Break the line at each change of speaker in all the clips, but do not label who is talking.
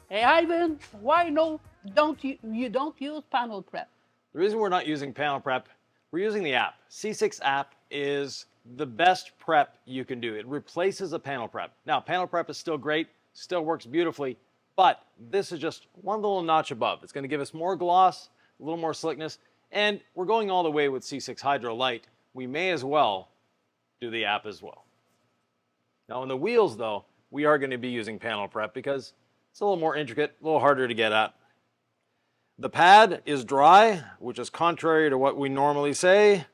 Hey Ivan, why no? You don't use panel prep?
The reason we're not using panel prep, we're using the app. C6 app is the best prep you can do. It replaces a panel prep. Now, panel prep is still great, still works beautifully, but this is just one little notch above. It's going to give us more gloss, a little more slickness, and we're going all the way with C6 Hydro Lite. We may as well do the app as well. Now, on the wheels, though, we are going to be using panel prep because it's a little more intricate, a little harder to get at. The pad is dry, which is contrary to what we normally say.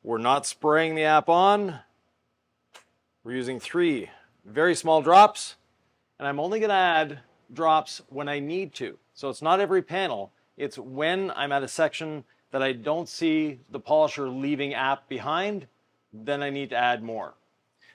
We're not spraying the app on. We're using 3 very small drops, and I'm only going to add drops when I need to. So it's not every panel. It's when I'm at a section that I don't see the polisher leaving app behind, then I need to add more.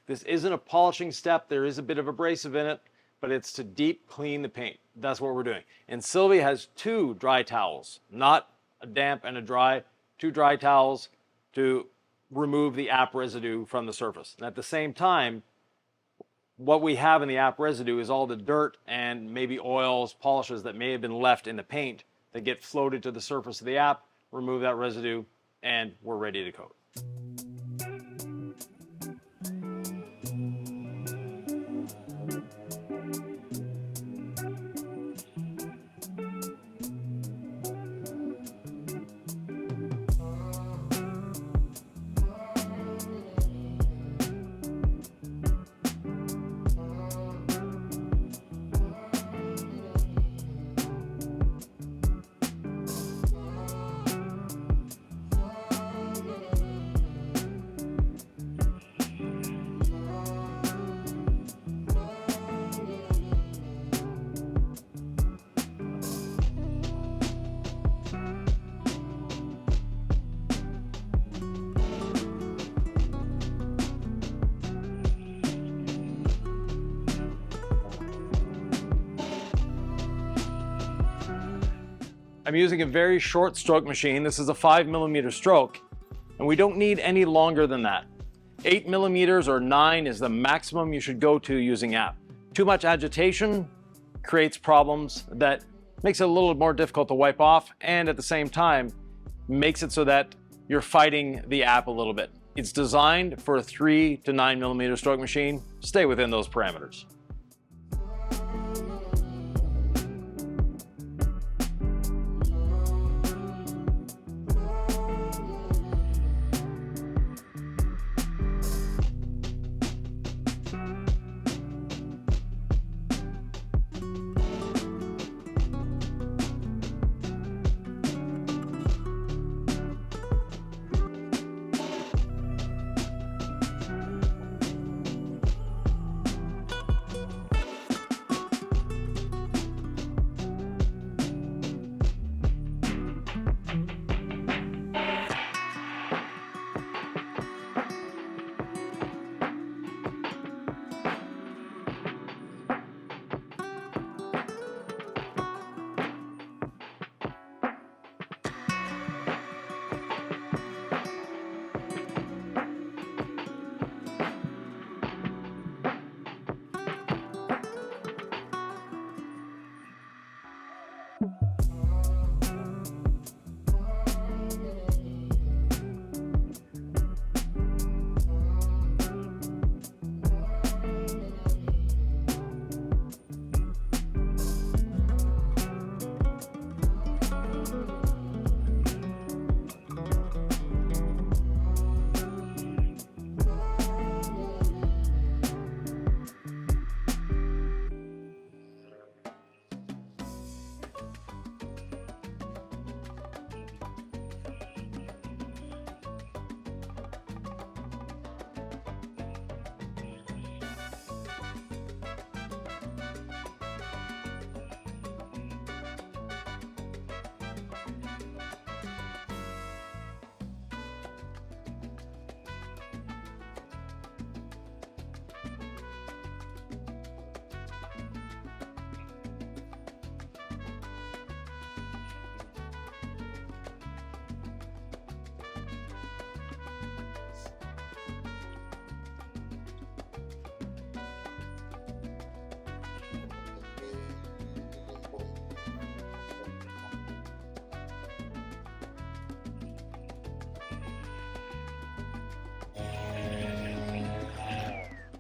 This isn't a polishing step. There is a bit of abrasive in it, but it's to deep clean the paint. That's what we're doing. And Sylvie has 2 dry towels, not a damp and a dry, 2 dry towels to remove the app residue from the surface. And at the same time, what we have in the app residue is all the dirt and maybe oils, polishes that may have been left in the paint that get floated to the surface of the app, remove that residue, and we're ready to coat. I'm using a very short stroke machine. This is a 5mm stroke, and we don't need any longer than that. 8mm or 9 is the maximum you should go to using app. Too much agitation creates problems that makes it a little more difficult to wipe off, and at the same time makes it so that you're fighting the app a little bit. It's designed for a 3 to 9mm stroke machine. Stay within those parameters.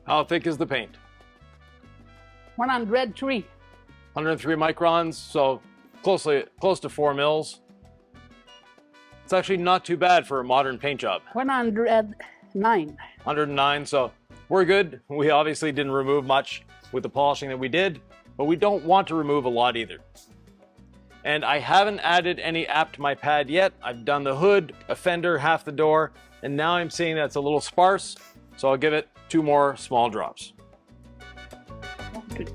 How thick is the paint?
103.
103 microns, so close to 4 mils. It's actually not too bad for a modern paint job.
109.
109, so we're good. We obviously didn't remove much with the polishing that we did, but we don't want to remove a lot either. And I haven't added any app to my pad yet. I've done the hood, a fender, half the door, and now I'm seeing that's a little sparse, so I'll give it 2 more small drops.
Okay.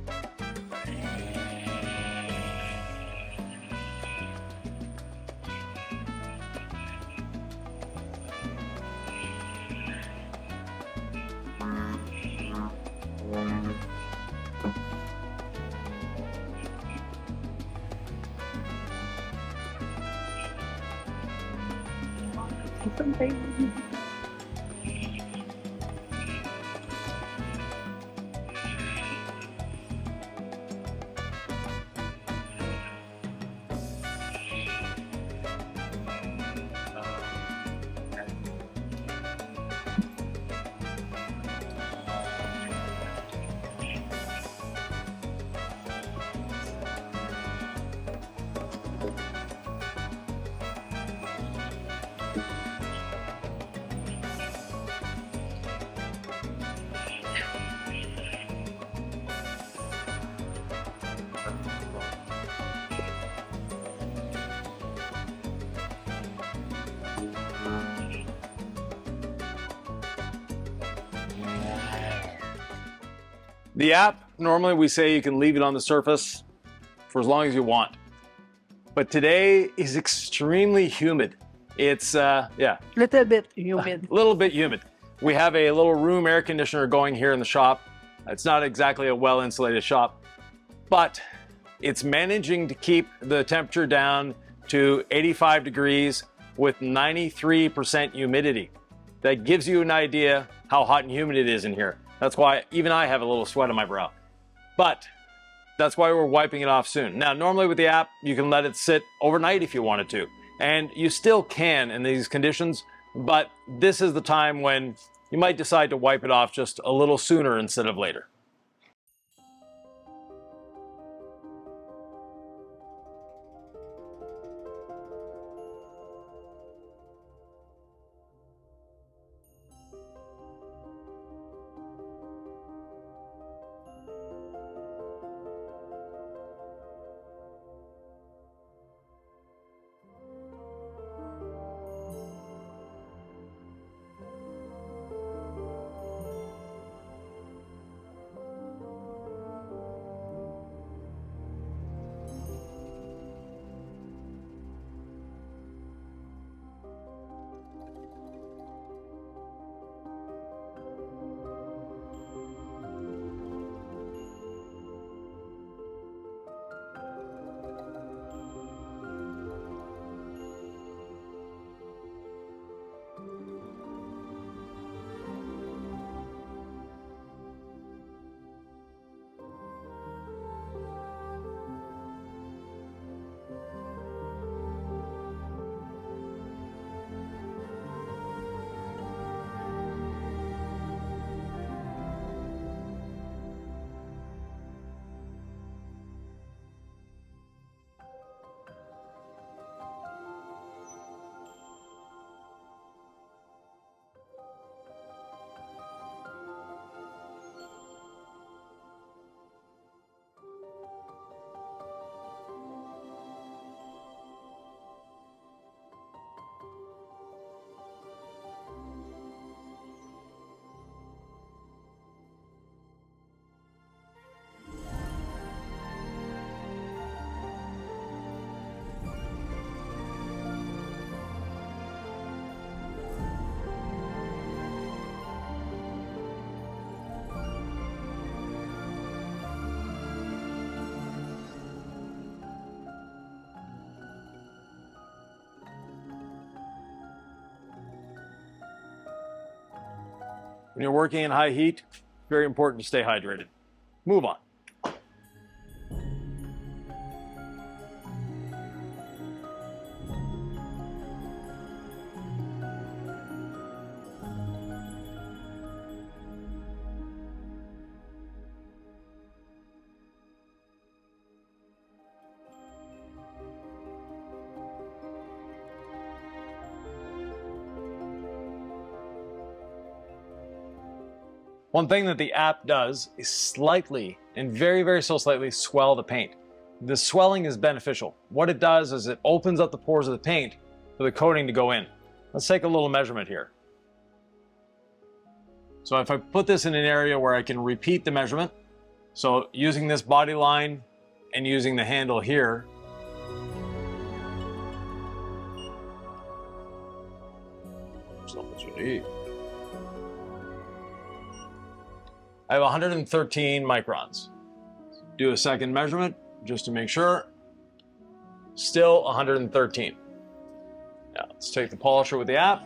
The app, normally we say you can leave it on the surface for as long as you want. But today is extremely humid. It's,
Little bit humid.
a little bit humid. We have a little room air conditioner going here in the shop. It's not exactly a well-insulated shop, but it's managing to keep the temperature down to 85 degrees with 93% humidity. That gives you an idea how hot and humid it is in here. That's why even I have a little sweat on my brow. But that's why we're wiping it off soon. Now, normally with the app, you can let it sit overnight if you wanted to. And you still can in these conditions, but this is the time when you might decide to wipe it off just a little sooner instead of later. When you're working in high heat, very important to stay hydrated. Move on. One thing that the app does is slightly, and very, very so slightly, swell the paint. The swelling is beneficial. What it does is it opens up the pores of the paint for the coating to go in. Let's take a little measurement here. So if I put this in an area where I can repeat the measurement, so using this body line and using the handle here, I have 113 microns. Do a second measurement just to make sure. Still 113. Now let's take the polisher with the app.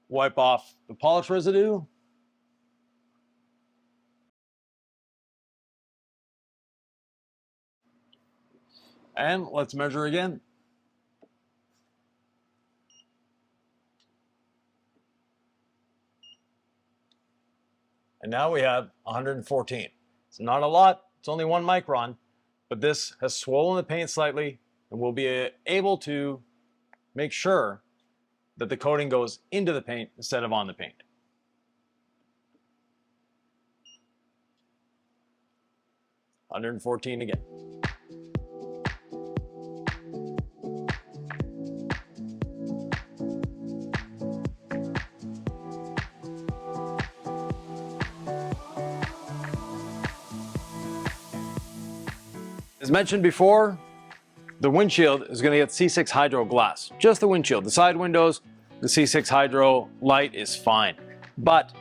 Wipe off the polish residue. And let's measure again. And now we have 114. It's not a lot, it's only 1 micron, but this has swollen the paint slightly, and we'll be able to make sure that the coating goes into the paint instead of on the paint. $114 again. As mentioned before, the windshield is going to get C6 Hydro glass. Just the windshield. The side windows, the C6 Hydro Lite is fine. But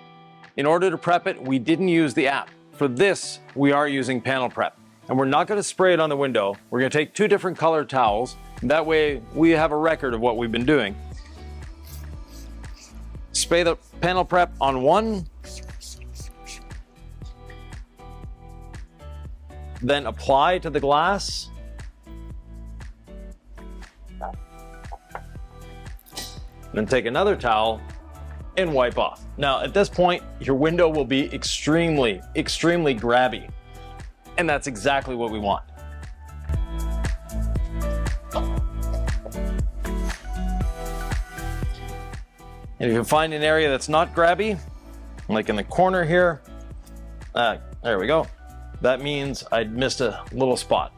in order to prep it, we didn't use the app. For this, we are using panel prep. And we're not going to spray it on the window. We're going to take 2 different colored towels. And that way, we have a record of what we've been doing. Spray the panel prep on one. Then apply to the glass. Then take another towel and wipe off. Now at this point, your window will be extremely, extremely grabby. And that's exactly what we want. And if you find an area that's not grabby, like in the corner here, there we go. That means I missed a little spot.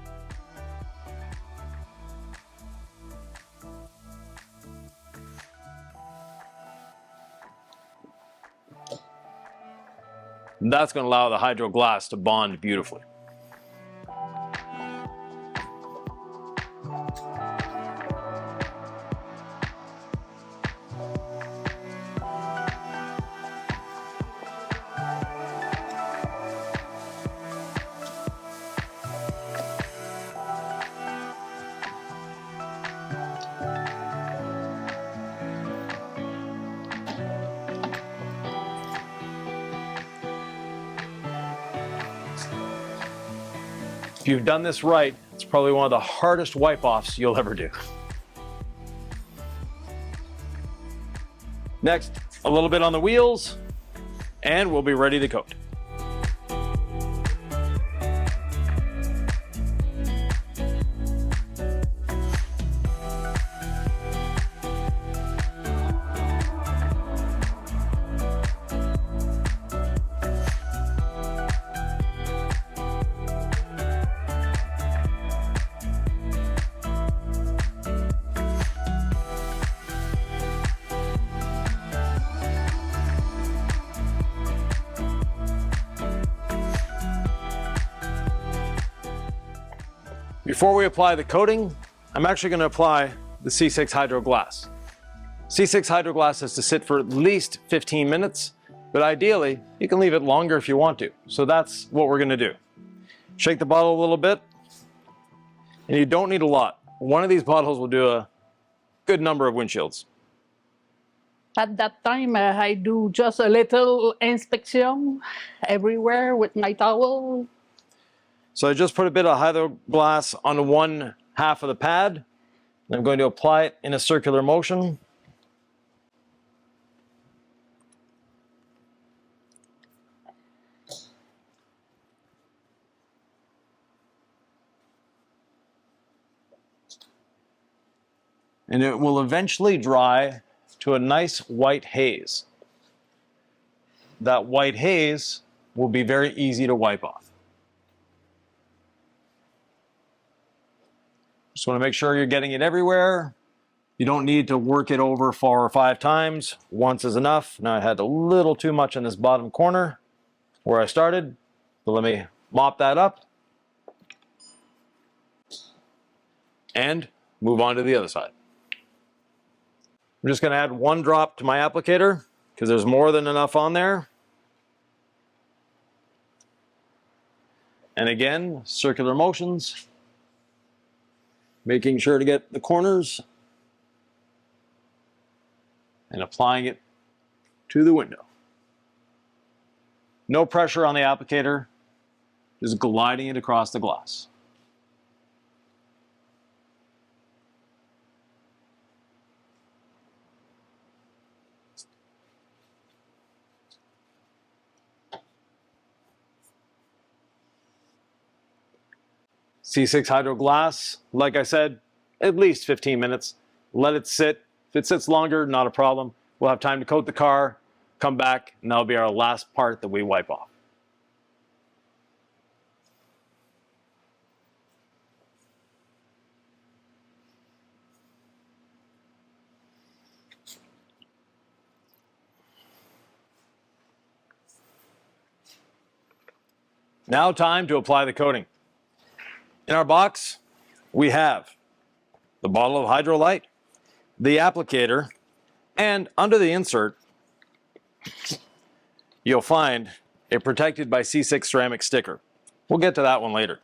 That's going to allow the hydro glass to bond beautifully. If you've done this right, it's probably one of the hardest wipe-offs you'll ever do. Next, a little bit on the wheels, and we'll be ready to coat. Before we apply the coating, I'm actually going to apply the C6 Hydro Glass. C6 Hydro Glass has to sit for at least 15 minutes but ideally you can leave it longer if you want to. So that's what we're gonna do. Shake the bottle a little bit, and you don't need a lot. One of these bottles will do a good number of windshields.
At that time, I do just a little inspection everywhere with my towel.
So I just put a bit of hydro glass on one half of the pad, and I'm going to apply it in a circular motion. And it will eventually dry to a nice white haze. That white haze will be very easy to wipe off. Just want to make sure you're getting it everywhere. You don't need to work it over 4 or 5 times. Once is enough. Now I had a little too much in this bottom corner where I started. So let me mop that up and move on to the other side. I'm just going to add 1 drop to my applicator because there's more than enough on there. And again, circular motions, making sure to get the corners and applying it to the window. No pressure on the applicator, just gliding it across the glass. C6 Hydro glass, like I said, at least 15 minutes. Let it sit. If it sits longer, not a problem. We'll have time to coat the car, come back, and that'll be our last part that we wipe off. Now time to apply the coating. In our box, we have the bottle of Hydro Lite, the applicator, and under the insert, you'll find a protected by C6 ceramic sticker. We'll get to that one later.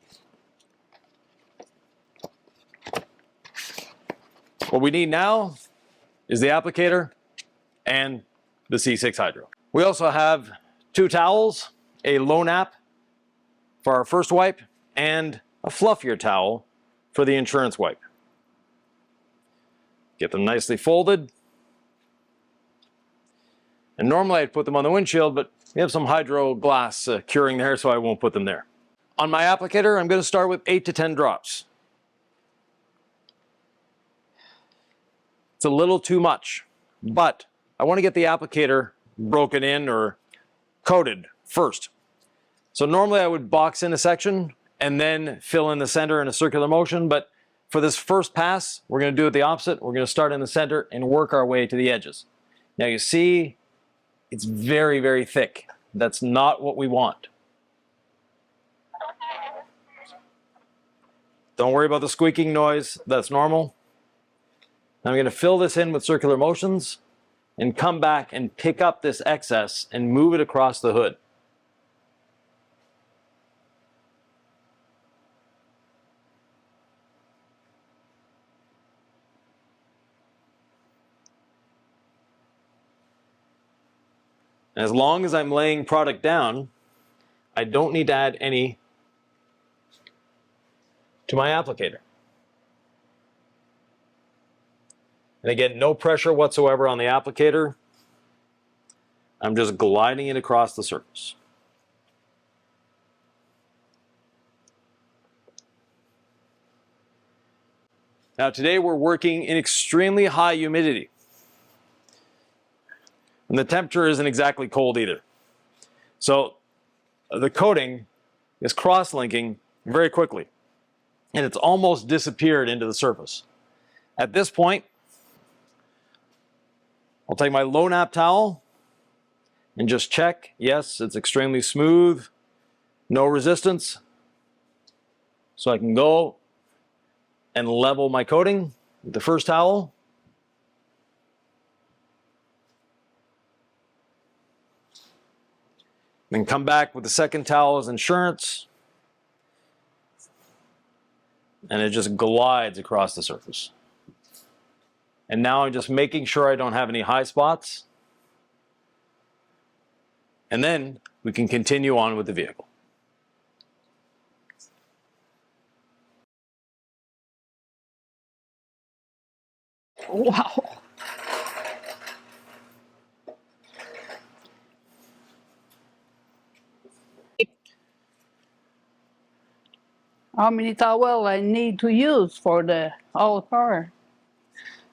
What we need now is the applicator and the C6 Hydro. We also have 2 towels, a low nap for our first wipe, and a fluffier towel for the insurance wipe. Get them nicely folded. And normally I'd put them on the windshield, but we have some hydro glass curing there, so I won't put them there. On my applicator, I'm going to start with 8 to 10 drops. It's a little too much, but I want to get the applicator broken in or coated first. So normally I would box in a section and then fill in the center in a circular motion, but for this first pass, we're going to do it the opposite. We're going to start in the center and work our way to the edges. Now you see, it's very, very thick. That's not what we want. Don't worry about the squeaking noise, that's normal. Now I'm going to fill this in with circular motions and come back and pick up this excess and move it across the hood. As long as I'm laying product down, I don't need to add any to my applicator. And again, no pressure whatsoever on the applicator. I'm just gliding it across the surface. Now today we're working in extremely high humidity. And the temperature isn't exactly cold either. So the coating is cross-linking very quickly, and it's almost disappeared into the surface. At this point, I'll take my low nap towel and just check. Yes, it's extremely smooth, no resistance. So I can go and level my coating with the first towel. Then come back with the second towel as insurance. And it just glides across the surface. And now I'm just making sure I don't have any high spots. And then we can continue on with the vehicle.
Wow. How many towel I need to use for the whole car?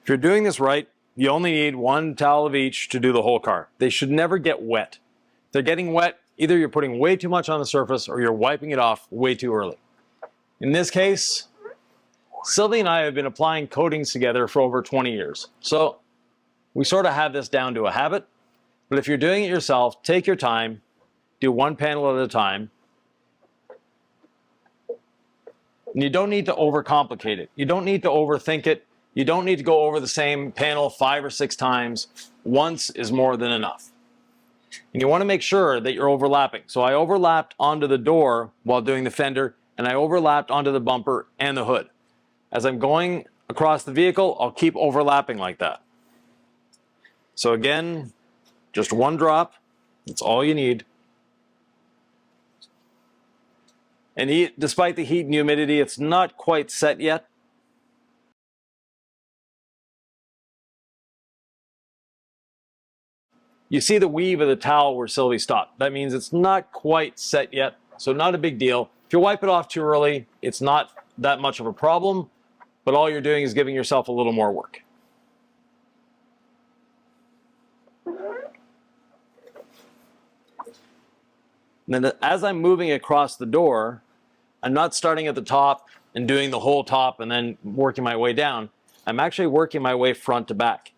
If you're doing this right, you only need one towel of each to do the whole car. They should never get wet. If they're getting wet, either you're putting way too much on the surface or you're wiping it off way too early. In this case, Sylvie and I have been applying coatings together for over 20 years. So we sort of have this down to a habit. But if you're doing it yourself, take your time, do one panel at a time. And you don't need to overcomplicate it. You don't need to overthink it. You don't need to go over the same panel 5 or 6 times. Once is more than enough. And you want to make sure that you're overlapping. So I overlapped onto the door while doing the fender, and I overlapped onto the bumper and the hood. As I'm going across the vehicle, I'll keep overlapping like that. So again, just one drop. That's all you need. And despite the heat and humidity, it's not quite set yet. You see the weave of the towel where Sylvie stopped. That means it's not quite set yet, so not a big deal. If you wipe it off too early, it's not that much of a problem, but all you're doing is giving yourself a little more work. And then as I'm moving across the door, I'm not starting at the top and doing the whole top and then working my way down. I'm actually working my way front to back.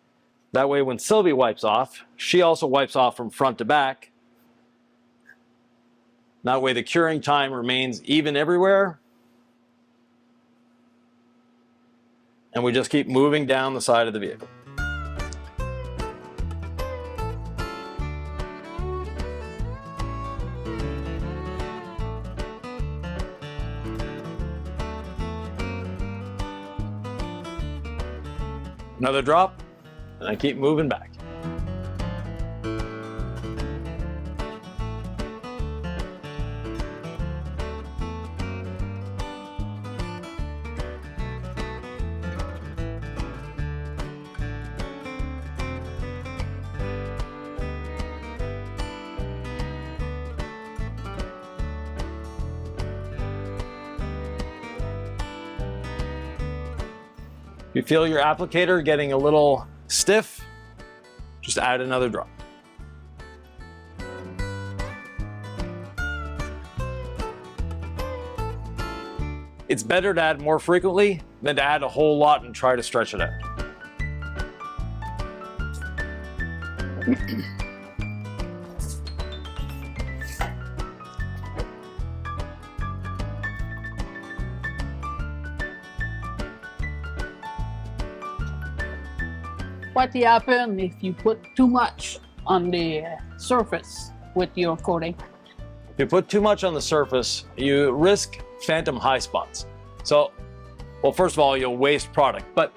That way when Sylvie wipes off, she also wipes off from front to back. That way the curing time remains even everywhere. And we just keep moving down the side of the vehicle. Another drop, and I keep moving back. If you feel your applicator getting a little stiff, just add another drop. It's better to add more frequently than to add a whole lot and try to stretch it out.
What happens if you put too much on the surface with your coating?
If you put too much on the surface, you risk phantom high spots. So, well, first of all, you'll waste product, but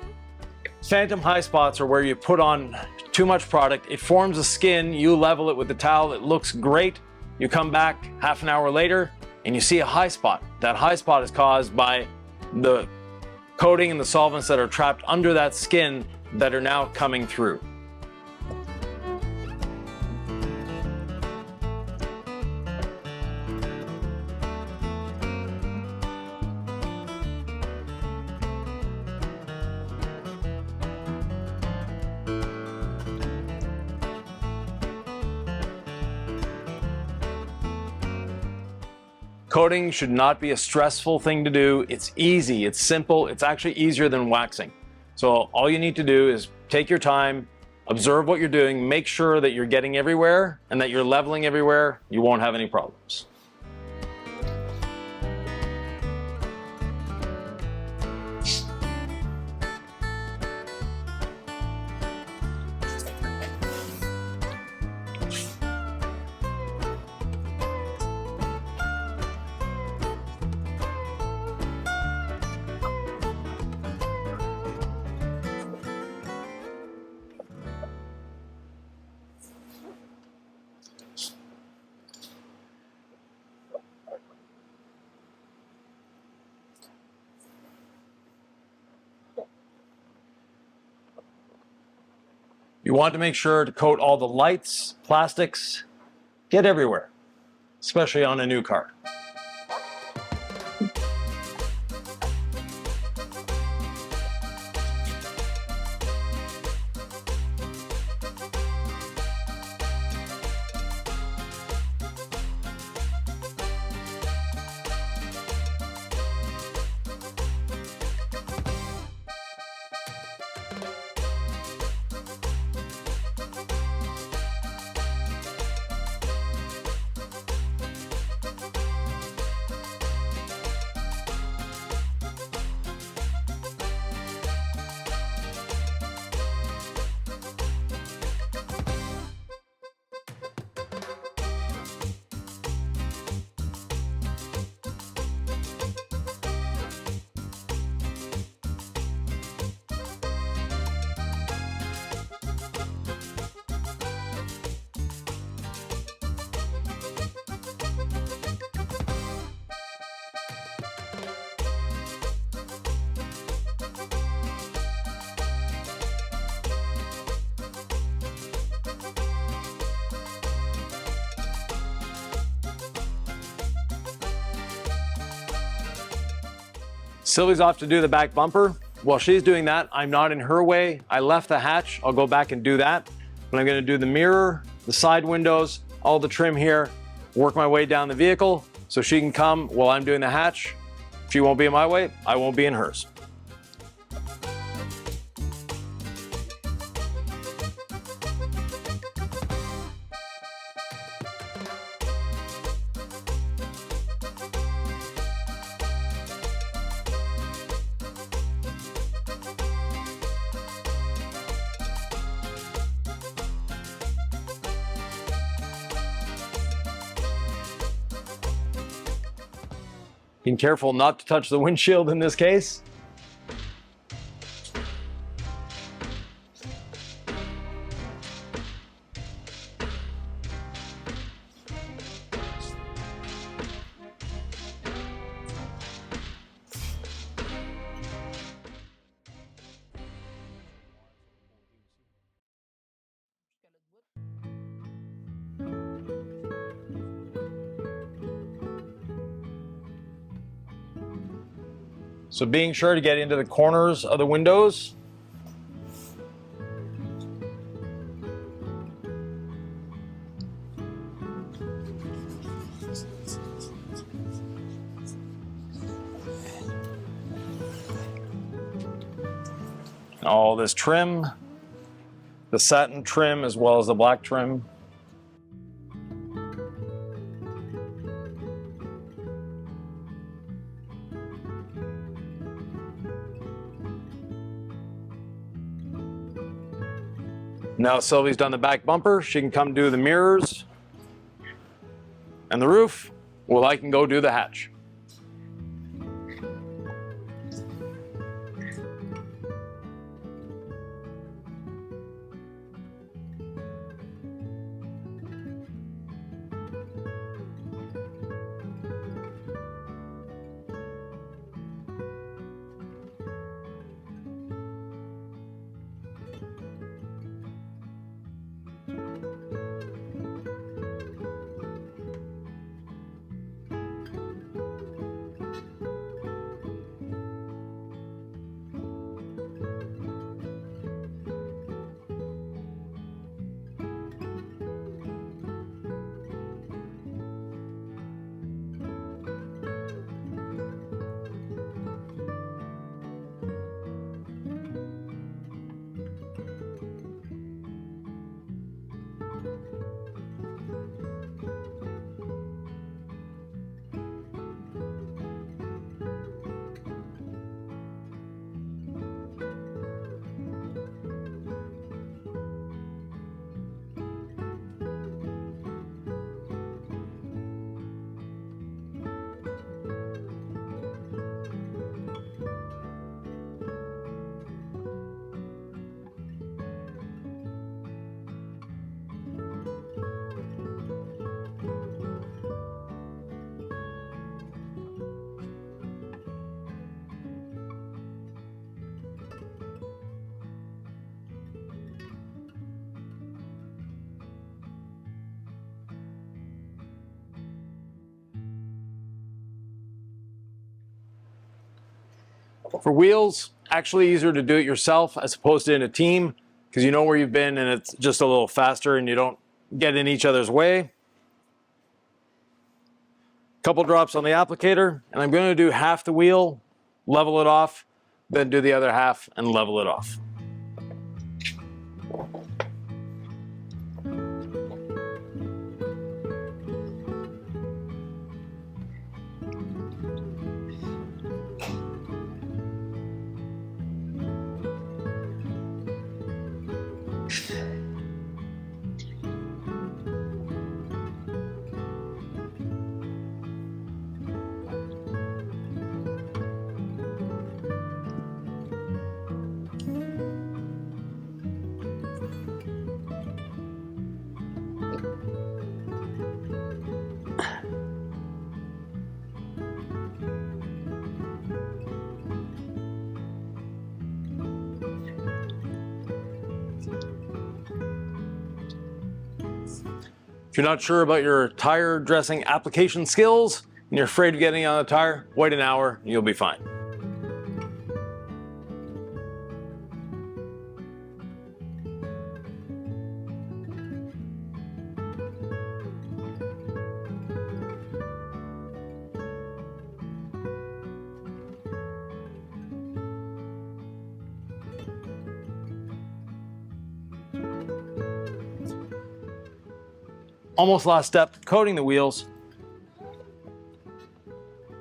phantom high spots are where you put on too much product, it forms a skin, you level it with the towel, it looks great, you come back half an hour later and you see a high spot. That high spot is caused by the coating and the solvents that are trapped under that skin that are now coming through. Coating should not be a stressful thing to do. It's easy, it's simple, it's actually easier than waxing. So all you need to do is take your time, observe what you're doing, make sure that you're getting everywhere and that you're leveling everywhere. You won't have any problems. You want to make sure to coat all the lights, plastics, get everywhere, especially on a new car. Sylvie's off to do the back bumper. While she's doing that, I'm not in her way. I left the hatch. I'll go back and do that. But I'm going to do the mirror, the side windows, all the trim here, work my way down the vehicle so she can come while I'm doing the hatch. She won't be in my way. I won't be in hers. Being careful not to touch the windshield in this case. So being sure to get into the corners of the windows. All this trim, the satin trim as well as the black trim. Now Sylvie's done the back bumper, she can come do the mirrors and the roof. Well, I can go do the hatch. For wheels, actually easier to do it yourself as opposed to in a team, because you know where you've been and it's just a little faster and you don't get in each other's way. Couple drops on the applicator, and I'm going to do half the wheel, level it off, then do the other half and level it off. If you're not sure about your tire dressing application skills and you're afraid of getting on the tire, wait an hour and you'll be fine. Almost last step, coating the wheels.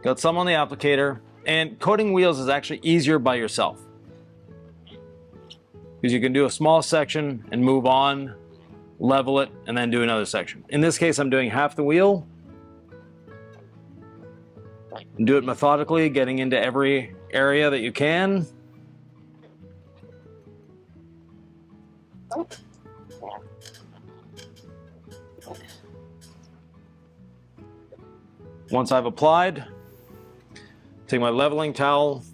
Got some on the applicator, and coating wheels is actually easier by yourself, because you can do a small section and move on, level it, and then do another section. In this case, I'm doing half the wheel. And do it methodically, getting into every area that you can. Once I've applied, take my leveling towel,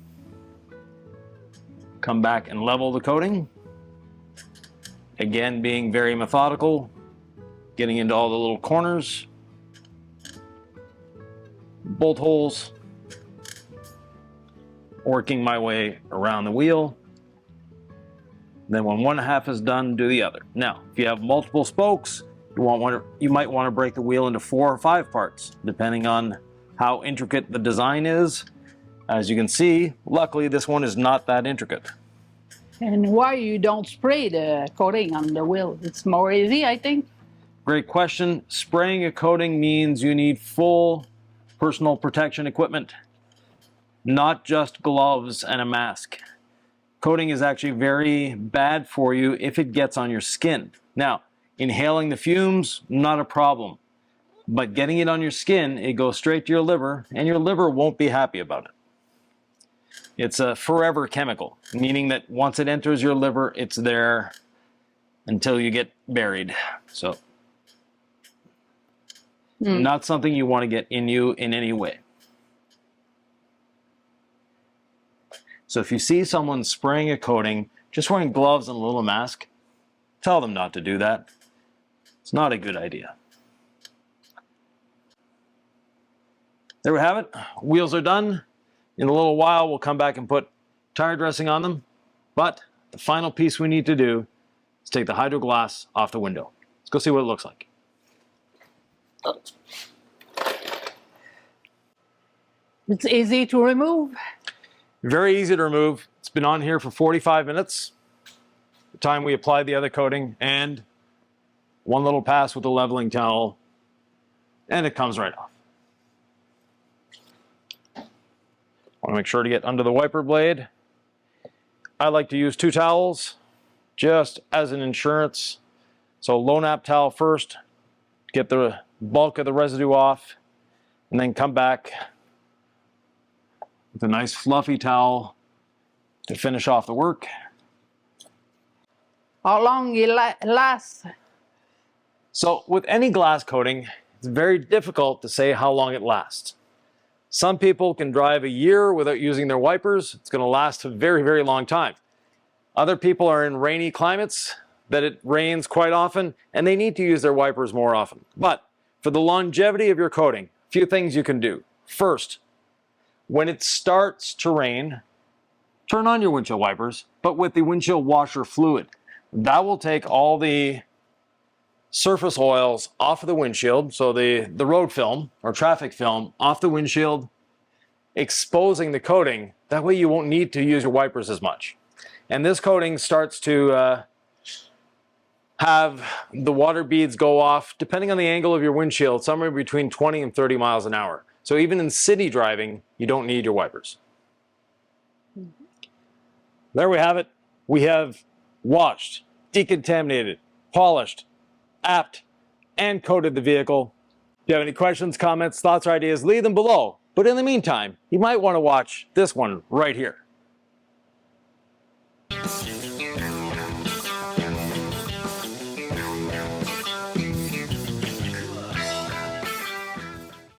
come back and level the coating. Again, being very methodical, getting into all the little corners, bolt holes, working my way around the wheel. Then when one half is done, do the other. Now, if you have multiple spokes, you might want to break the wheel into 4 or 5 parts, depending on how intricate the design is. As you can see, luckily this one is not that intricate.
And why you don't spray the coating on the wheel? It's more easy, I think.
Great question. Spraying a coating means you need full personal protection equipment, not just gloves and a mask. Coating is actually very bad for you if it gets on your skin. Now, inhaling the fumes, not a problem. But getting it on your skin, it goes straight to your liver, and your liver won't be happy about it. It's a forever chemical, meaning that once it enters your liver, it's there until you get buried. So, not something you want to get in you in any way. So if you see someone spraying a coating, just wearing gloves and a little mask, tell them not to do that. It's not a good idea. There we have it. Wheels are done. In a little while, we'll come back and put tire dressing on them. But the final piece we need to do is take the hydro glass off the window. Let's go see what it looks like.
It's easy to remove.
Very easy to remove. It's been on here for 45 minutes. The time we applied the other coating, and one little pass with the leveling towel, and it comes right off. Want to make sure to get under the wiper blade. I like to use 2 towels just as an insurance. So low nap towel first, get the bulk of the residue off, and then come back with a nice fluffy towel to finish off the work.
How long it lasts?
So with any glass coating, it's very difficult to say how long it lasts. Some people can drive a year without using their wipers. It's going to last a very, very long time. Other people are in rainy climates that it rains quite often, and they need to use their wipers more often. But for the longevity of your coating, a few things you can do. First, when it starts to rain, turn on your windshield wipers, but with the windshield washer fluid. That will take all the surface oils off of the windshield, so the road film or traffic film off the windshield, exposing the coating. That way you won't need to use your wipers as much. And this coating starts to have the water beads go off, depending on the angle of your windshield, somewhere between 20 and 30 miles an hour. So even in city driving, you don't need your wipers. There we have it. We have washed, decontaminated, polished, apped, and coated the vehicle. If you have any questions, comments, thoughts, or ideas, leave them below. But in the meantime, you might want to watch this one right here.